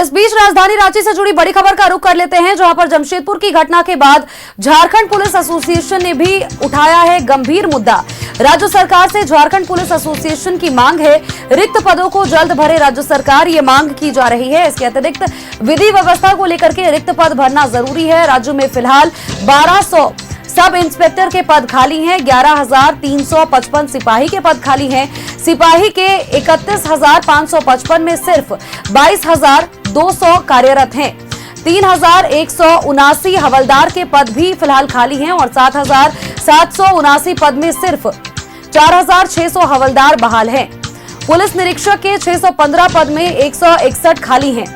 इस बीच राजधानी रांची से जुड़ी बड़ी खबर का रुख कर लेते हैं, जहां पर जमशेदपुर की घटना के बाद झारखंड पुलिस एसोसिएशन ने भी उठाया है गंभीर मुद्दा। राज्य सरकार से झारखंड पुलिस एसोसिएशन की मांग है, रिक्त पदों को जल्द भरे राज्य सरकार, ये मांग की जा रही है। इसके अतिरिक्त विधि व्यवस्था को लेकर के रिक्त पद भरना जरूरी है। राज्य में फिलहाल 1200 सब इंस्पेक्टर के पद खाली हैं, 11,355 सिपाही के पद खाली हैं। सिपाही के 31,555 में सिर्फ 22,200 कार्यरत हैं। 3,179 हवलदार के पद भी फिलहाल खाली हैं और 7,779 पद में सिर्फ 4,600 हवलदार बहाल हैं। पुलिस निरीक्षक के 615 पद में 161 खाली हैं।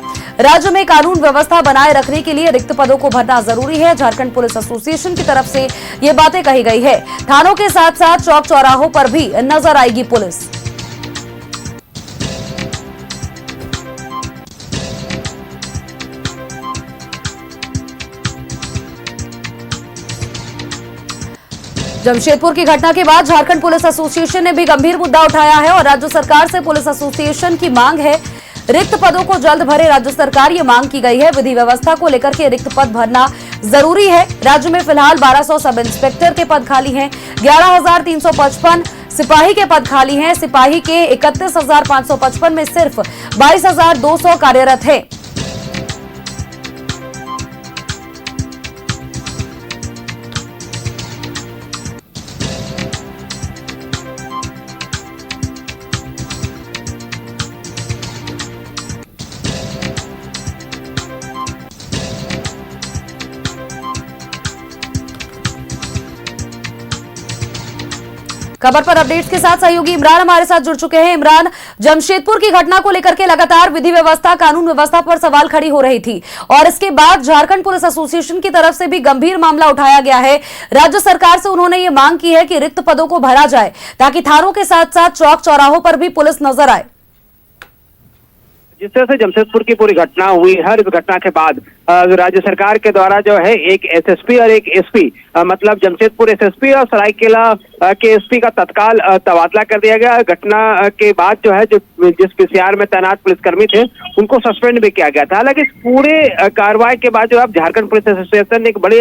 राज्य में कानून व्यवस्था बनाए रखने के लिए रिक्त पदों को भरना जरूरी है। झारखंड पुलिस एसोसिएशन की तरफ से ये बातें कही गई है। थानों के साथ साथ चौक चौराहों पर भी नजर आएगी पुलिस। जमशेदपुर की घटना के बाद झारखंड पुलिस एसोसिएशन ने भी गंभीर मुद्दा उठाया है और राज्य सरकार से पुलिस एसोसिएशन की मांग है, रिक्त पदों को जल्द भरे राज्य सरकार, ये मांग की गई है। विधि व्यवस्था को लेकर के रिक्त पद भरना जरूरी है। राज्य में फिलहाल 1200 सब इंस्पेक्टर के पद खाली हैं, 11,355 सिपाही के पद खाली हैं। सिपाही के 31,555 में सिर्फ 22,200 कार्यरत है। खबर पर अपडेट्स के साथ सहयोगी इमरान हमारे साथ जुड़ चुके हैं। इमरान, जमशेदपुर की घटना को लेकर के लगातार विधि व्यवस्था, कानून व्यवस्था पर सवाल खड़ी हो रही थी और इसके बाद झारखंड पुलिस एसोसिएशन की तरफ से भी गंभीर मामला उठाया गया है। राज्य सरकार से उन्होंने ये मांग की है कि रिक्त पदों को भरा जाए ताकि थानों के साथ साथ चौक चौराहों पर भी पुलिस नजर आए। जिस तरह से जमशेदपुर की पूरी घटना हुई है, इस घटना के बाद राज्य सरकार के द्वारा जो है एक एसएसपी और एक एसपी, मतलब जमशेदपुर एसएसपी और सरायकेला के एसपी का तत्काल तबादला कर दिया गया। घटना के बाद जो है जिस पीसीआर में तैनात पुलिसकर्मी थे उनको सस्पेंड भी किया गया था। हालांकि इस पूरे कार्रवाई के बाद जो अब झारखंड पुलिस एसोसिएशन ने एक बड़े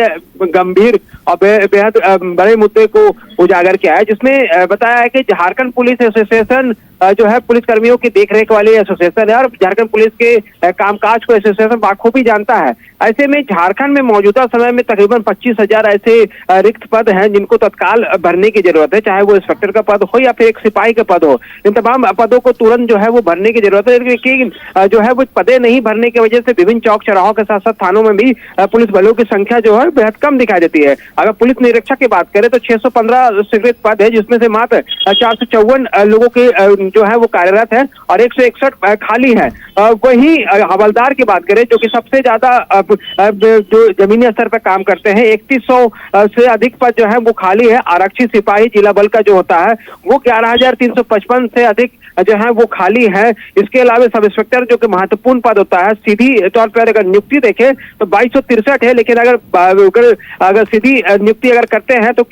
गंभीर और बेहद बड़े मुद्दे को उजागर किया है, जिसमें बताया है कि झारखंड पुलिस एसोसिएशन जो है पुलिसकर्मियों की देखरेख वाली एसोसिएशन है और झारखंड पुलिस के कामकाज को एसोसिएशन बाखूबी जानता है। ऐसे में झारखंड में मौजूदा समय में तकरीबन 25,000 ऐसे रिक्त पद हैं जिनको तत्काल भरने की जरूरत है, चाहे वो इंस्पेक्टर का पद हो या फिर एक सिपाही का पद हो। इन तमाम पदों को तुरंत जो है वो भरने की जरूरत है, लेकिन जो है वो पदे नहीं भरने की वजह से विभिन्न चौक चौराहों के साथ साथ थानों में भी पुलिस बलों की संख्या जो है बेहद कम दिखाई देती है। अगर पुलिस निरीक्षक की बात करें तो 615 स्वीकृत पद है, जिसमें से मात्र 454 लोगों के जो है वो कार्यरत है और 161 खाली है। वही हवलदार की बात करें जो कि सबसे ज्यादा जो जमीनी स्तर पर काम करते हैं, 3100 से अधिक पद जो है वो खाली है। आरक्षी सिपाही जिला बल का जो होता है वो 11,355 से अधिक जो है वो खाली है। इसके अलावा सब इंस्पेक्टर जो कि महत्वपूर्ण पद होता है, सीधी तौर पर अगर नियुक्ति देखें तो 2263 है, लेकिन अगर सीधी नियुक्ति अगर करते हैं तो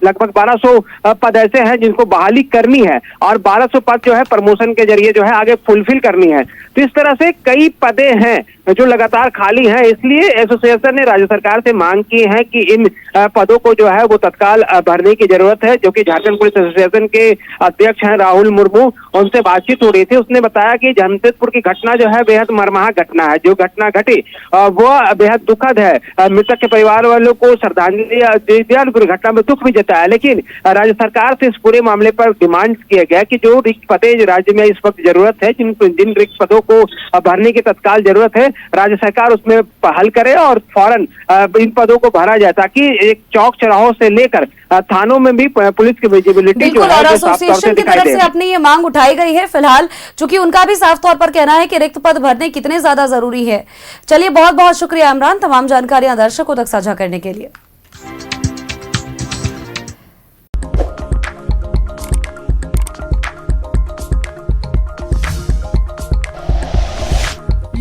लगभग 1200 पद ऐसे हैं जिनको बहाली करनी है और 1200 पद जो है प्रमोशन के जरिए जो है आगे फुलफिल करनी है। तो इस तरह से कई पदे हैं जो लगातार खाली हैं। इसलिए एसोसिएशन ने राज्य सरकार से मांग की है कि इन पदों को जो है वो तत्काल भरने की जरूरत है। जो कि झारखंड पुलिस एसोसिएशन के अध्यक्ष हैं राहुल मुर्मू, उनसे बातचीत हो रही थी। उसने बताया कि जमशेदपुर की घटना जो है बेहद मर्माहत घटना है। जो घटना घटी वो बेहद दुखद है। मृतक के परिवार वालों को श्रद्धांजलि दिया, पूरी घटना में दुख भी जताया, लेकिन राज्य सरकार से इस पूरे मामले पर डिमांड किया गया कि जो रिक्त पदे राज्य में इस वक्त जरूरत है, जिन रिक्त पदों को भरने की तत्काल जरूरत है, राज्य सरकार उसमें पहल करे और फौरन इन पदों को भरा जाए ताकि एक चौक चौराहों से लेकर थानों में भी पुलिस की विजिबिलिटी जो है एसोसिएशन की तरफ से अपनी ये मांग उठाई गई है फिलहाल, चूंकि उनका भी साफ तौर पर कहना है कि रिक्त पद भरने कितने ज्यादा जरूरी है। चलिए, बहुत बहुत शुक्रिया इमरान, तमाम जानकारियां दर्शकों तक साझा करने के लिए।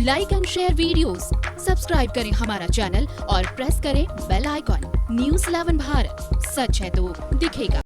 Like and share videos, subscribe करें हमारा चैनल और प्रेस करें बेल आइकॉन। News 11 भारत, सच है तो दिखेगा।